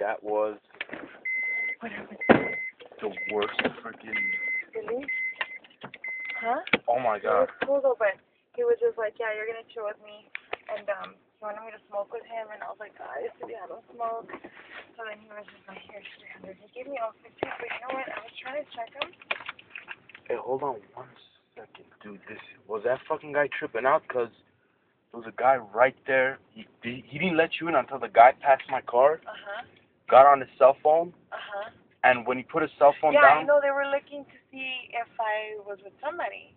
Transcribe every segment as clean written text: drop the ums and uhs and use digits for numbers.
that was What happened? the worst freaking. Really? Huh? Oh my He god. was cool though, but he was just like, yeah, you're gonna chill with me, and he wanted me to smoke with him, and I was like, I don't smoke. So then he was just like, here's 300. He gave me all 50, but you know what? I was trying to check him. Hey, hold on 1 second, dude. This was that fucking guy tripping out? Cause there was a guy right there. He didn't let you in until the guy passed my car. Got on his cell phone. And when he put his cell phone down. Yeah, I know they were looking to see if I was with somebody.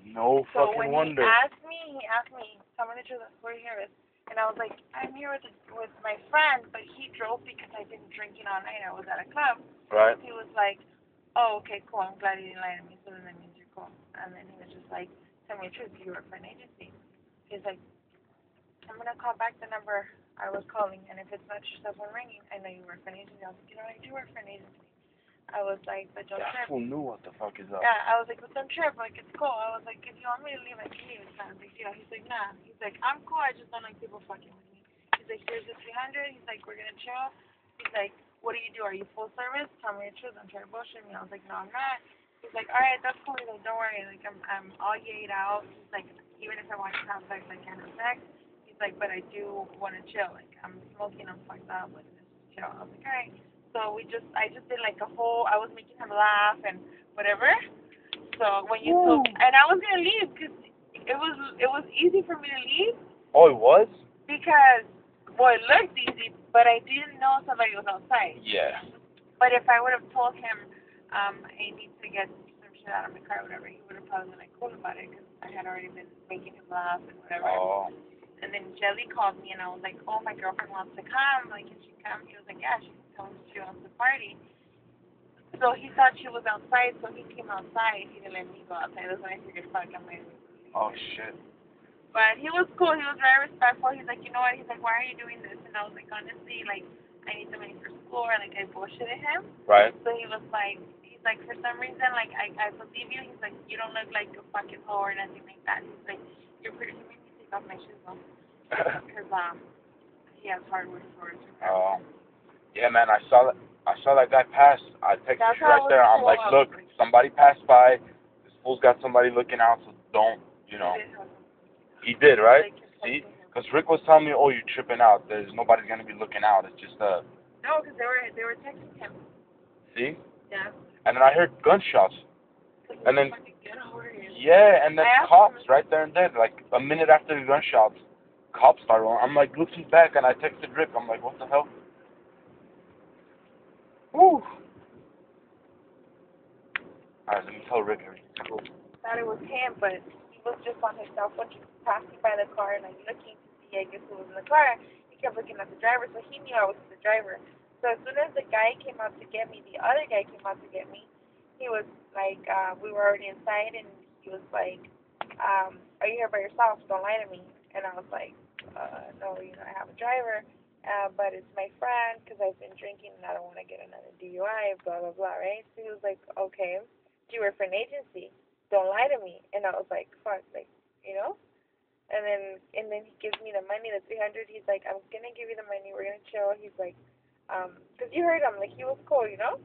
No so fucking when wonder. he asked me, tell me the truth, who are you here with? And I was like, I'm here with my friend, but he drove because I've been drinking all night. I was at a club. Right. He was like, oh, okay, cool. I'm glad you didn't lie to me. So then that means you're cool. And then he was just like, tell me the truth. You work for an agency. He's like, I'm gonna call back the number I was calling, and if it's not your cell phone ringing, I know you work for an agency. I was like, you know what? I do work for an agency. I was like, but don't trip. That fool knew what the fuck is up. Yeah, I was like, but don't trip. Like, it's cool. I was like, if you want me to leave, I can leave. It's not a big deal. He's like, nah. He's like, I'm cool. I just don't like people fucking with me. He's like, here's the 300. He's like, we're gonna chill. He's like, what do you do? Are you full service? Tell me the truth. I'm trying to bullshit me. I was like, no, I'm not. He's like, all right, that's cool. He's like, don't worry. Like, I'm all yayed out. He's like, even if I want to have sex, I can't have sex. He's like, but I do want to chill. Like, I'm smoking. I'm fucked up. Like, let's just chill. I was like, all right. So I just did like a whole, I was making him laugh and whatever. So when you told, and I was gonna leave because it was easy for me to leave. Oh, it was? Because, well, it looked easy, but I didn't know somebody was outside. Yeah. But if I would have told him, I need to get some shit out of my car or whatever, he would have probably been like cool about it because I had already been making him laugh and whatever. Oh. And then Jelly called me and I was like, oh, my girlfriend wants to come. Like, can she come? He was like, yeah, she can come. She wants to party. So he thought she was outside, so he came outside. He didn't let me go outside. That's when I figured, fuck, I'm like, Oh, shit. but he was cool. He was very respectful. He's like, you know what? He's like, why are you doing this? And I was like, honestly, like, I need the money for school, or like I bullshitted him. Right. So he was like, he's like, for some reason, like, I believe you. He's like, you don't look like a fucking hoe or nothing like that. He's like, you're pretty. He made me take off my shoes though, because he has hardwood floors. Oh. Yeah, man. I saw that guy pass. I texted you right there. I'm like, look, somebody passed by. This fool's got somebody looking out, so don't, you know. He did, right? See? Because Rick was telling me, oh, you're tripping out. There's nobody's gonna be looking out. It's just No, because they were texting him. See? Yeah. And then I heard gunshots. And then. Yeah, and then cops right there and then, like a minute after the gunshots, cops started on. I'm like looking back, and I texted Rick. I'm like, what the hell? Woo. Alright, let me tell Rick everything. Cool. Thought it was him, but he was just on his cell phone, just passing by the car and like looking to see, I guess, who was in the car. He kept looking at the driver, so he knew I was the driver. So as soon as the guy came out to get me, the other guy came out to get me. He was like, we were already inside, and he was like, are you here by yourself? Don't lie to me. And I was like, no, you know, I have a driver, but it's my friend because I've been drinking and I don't want to get another DUI, blah, blah, blah, right? So he was like, okay, do you work for an agency? Don't lie to me. And I was like, fuck, like, you know? And then he gives me the money, the 300. He's like, I'm going to give you the money. We're going to chill. He's like, because you heard him, like, he was cool, you know?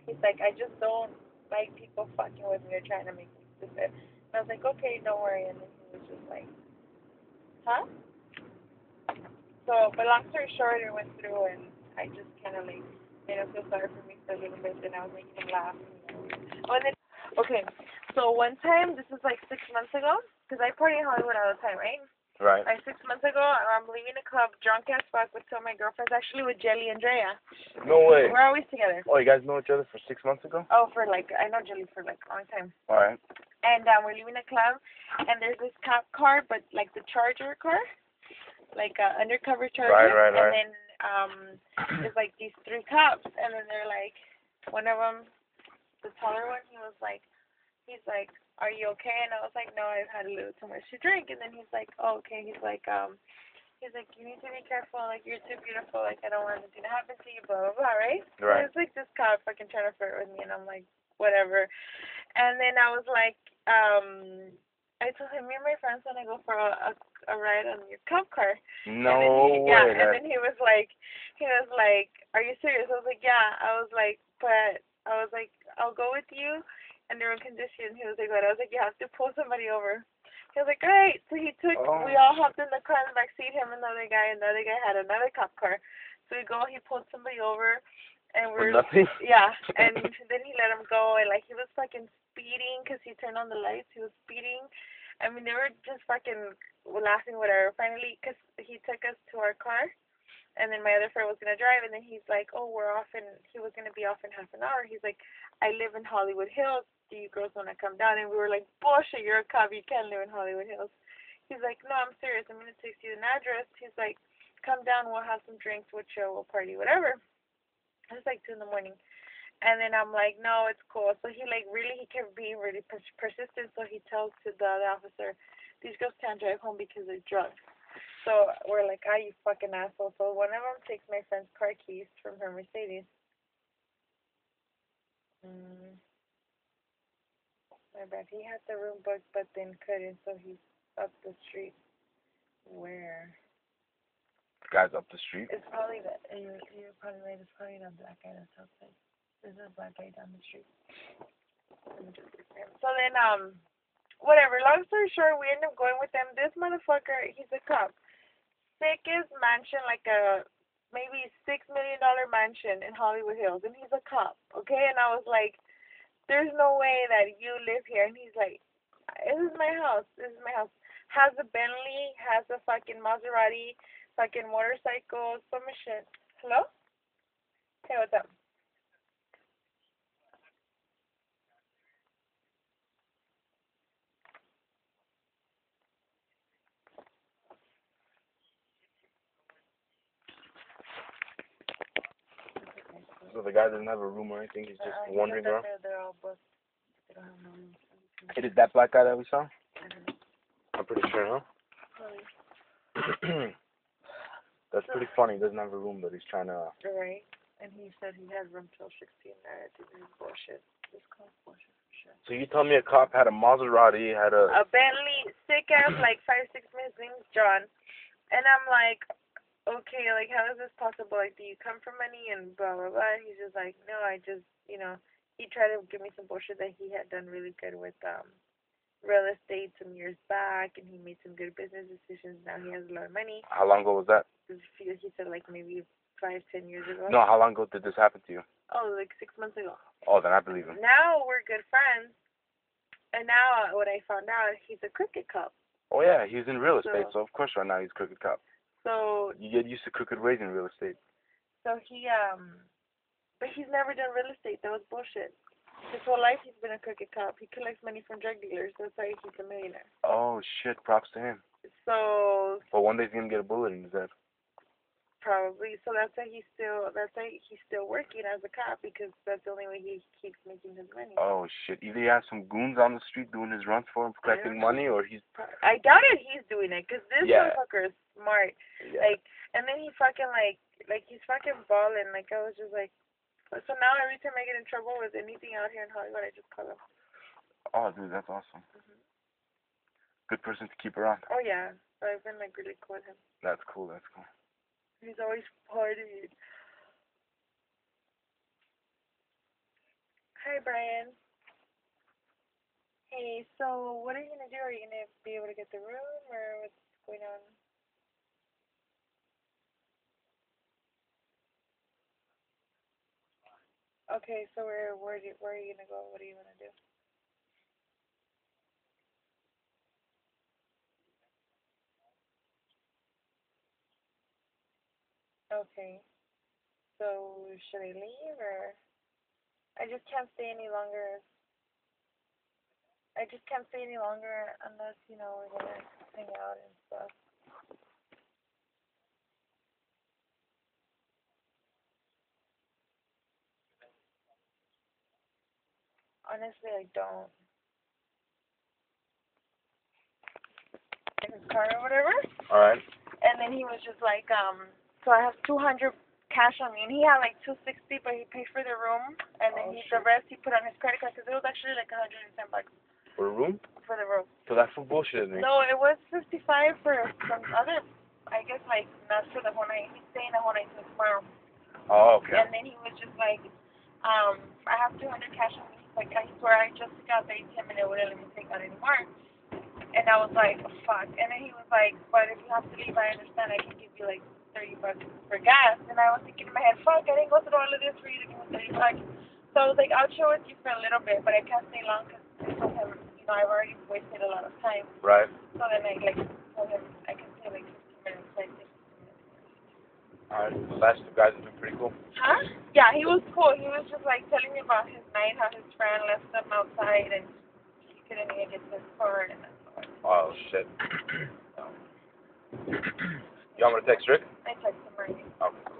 He's like, I just don't like people fucking with me or trying to make me stupid. And I was like, okay, don't worry. And then he was just like, huh? So, but long story short, it went through, and I just kind of, like, made him feel sorry for me for a little bit, and I was making him laugh. Oh, and then, okay, so one time, this is like 6 months ago, because I party in Hollywood all the time, right? Right. Like 6 months ago, I'm leaving a club, drunk as fuck, with two of my girlfriends, actually with Jelly and Drea. No way. We're always together. Oh, you guys know each other for 6 months ago? Oh, for like, I know Jelly for like a long time. All right. And we're leaving a club, and there's this cop car, but like the Charger car, like undercover Charger. Right. And then there's like these three cops, and then they're like, one of them, the taller one, he's like, are you okay? And I was like, no, I've had a little too much to drink. And then he's like, oh, okay. He's like, you need to be careful. Like, you're too beautiful. Like, I don't want anything to happen to you. Blah blah blah. Right? Right. So it's like this cop fucking trying to flirt with me, and I'm like, whatever. And then I was like, I told him, me and my friends want to go for a ride on your cop car. No way. Yeah, and then he was like, are you serious? I was like, yeah. I was like, I'll go with you, and there were conditions. He was like, what? I was like, you have to pull somebody over. He was like, all right. So he took, we all hopped in the car in the back seat, him and the other guy, and the other guy had another cop car. So we go, he pulled somebody over, and we're, yeah, and then he let him go, and like, he was fucking speeding, because he turned on the lights, he was speeding. I mean, they were just fucking laughing, whatever. Finally, because he took us to our car, and then my other friend was going to drive, and then he's like, oh, we're off, and he was going to be off in half an hour. He's like, I live in Hollywood Hills. Do you girls want to come down? And we were like, bullshit, you're a cop. You can't live in Hollywood Hills. He's like, no, I'm serious. I'm going to text you an address. He's like, come down. We'll have some drinks. We'll chill. We'll party, whatever. It was like 2 in the morning. And then I'm like, no, it's cool. So he like really, he kept being really persistent. So he tells to the other officer, these girls can't drive home because they're drunk. So we're like, ah, you fucking asshole. So one of them takes my friend's car keys from her Mercedes. My bad. He had the room booked, but then couldn't. So he's up the street. Where? The guy's up the street? It's probably the, you're probably right. It's probably the black guy that's outside. There's a black guy down the street. So then, whatever. Long story short, we end up going with them. This motherfucker, he's a cop. Sickest mansion, like a maybe $6 million mansion in Hollywood Hills, and he's a cop. Okay, and I was like, there's no way that you live here. And he's like, this is my house. This is my house. Has a Bentley, has a fucking Maserati, fucking motorcycle, some shit. Hello? Hey, what's up? So the guy doesn't have a room or anything, he's just wandering around? They're all booked. They don't have no rooms. It is that black guy that we saw? I'm pretty sure, huh? That's pretty funny. He doesn't have a room, but he's trying to... Right. And he said he had room till 16 there. This is bullshit. This calls bullshit for sure. So you told me a cop had a Maserati, had a Bentley, sick ass, like 5-6 minutes. His name's John. And I'm like, okay, like, how is this possible? Like, do you come from money and blah, blah, blah? And he's just like, no, I just, he tried to give me some bullshit that he had done really good with, real estate some years back, and he made some good business decisions. Now he has a lot of money. How long ago was that? He said, like, maybe 5-10 years ago. No, how long ago did this happen to you? Oh, like 6 months ago. Oh, then I believe him. Now we're good friends, and now what I found out, he's a crooked cop. Oh, yeah, he's in real estate, so of course right now he's a crooked cop. So you get used to crooked ways in real estate. So he, but he's never done real estate. That was bullshit. His whole life he's been a crooked cop. He collects money from drug dealers. That's why he's a millionaire. Oh, shit. Props to him. So... But one day he's going to get a bullet in his head. Probably. So that's why he's still working as a cop, because that's the only way he keeps making his money. Oh, shit. Either he has some goons on the street doing his runs for him, collecting money, or he's... I doubt it he's doing it, because this motherfucker is smart. Yeah. Like, and then he fucking, like he's fucking balling. Like, I was just like... So now every time I get in trouble with anything out here in Hollywood, I just call him. Oh, dude, that's awesome. Good person to keep around. Oh, yeah. So I've been, like, really cool with him. That's cool, that's cool. He's always partying. Hi, Brian. Hey, so what are you going to do? Are you going to be able to get the room, or what's going on? Okay, so where are you going to go? What do you want to do? Okay. So should I leave, or? I just can't stay any longer. I just can't stay any longer unless, we're going to hang out and stuff. Honestly, I don't. In his car or whatever. Alright. And then he was just like, so I have 200 cash on me, and he had like 260, but he paid for the room, and then the rest he put on his credit card, because it was actually like $110. For a room? for the roast. So that fool bullshitted me. No, it was 55 for some other, I guess, like, not for the whole night. He's staying the whole night till tomorrow. Oh, okay. And then he was just like, I have 200 cash on me. He's like, I swear I just got the ATM and it wouldn't let me take out anymore. And I was like, oh, fuck. And then he was like, but if you have to leave, I understand. I can give you like $30 for gas. And I was thinking in my head, fuck, I didn't go through all of this for you to give me $30. So I was like, I'll chill with you for a little bit, but I can't stay long because I told him, you know, I've already wasted a lot of time. Right. So then I like told him I can stay like 15 minutes. So I did 15 minutes. Alright, the last two guys have been pretty cool. Huh? Yeah, he was cool. He was just like telling me about his night, how his friend left him outside and he couldn't even get to his car and that's all. Oh, shit. You want me to text Rick? I texted him already. Okay.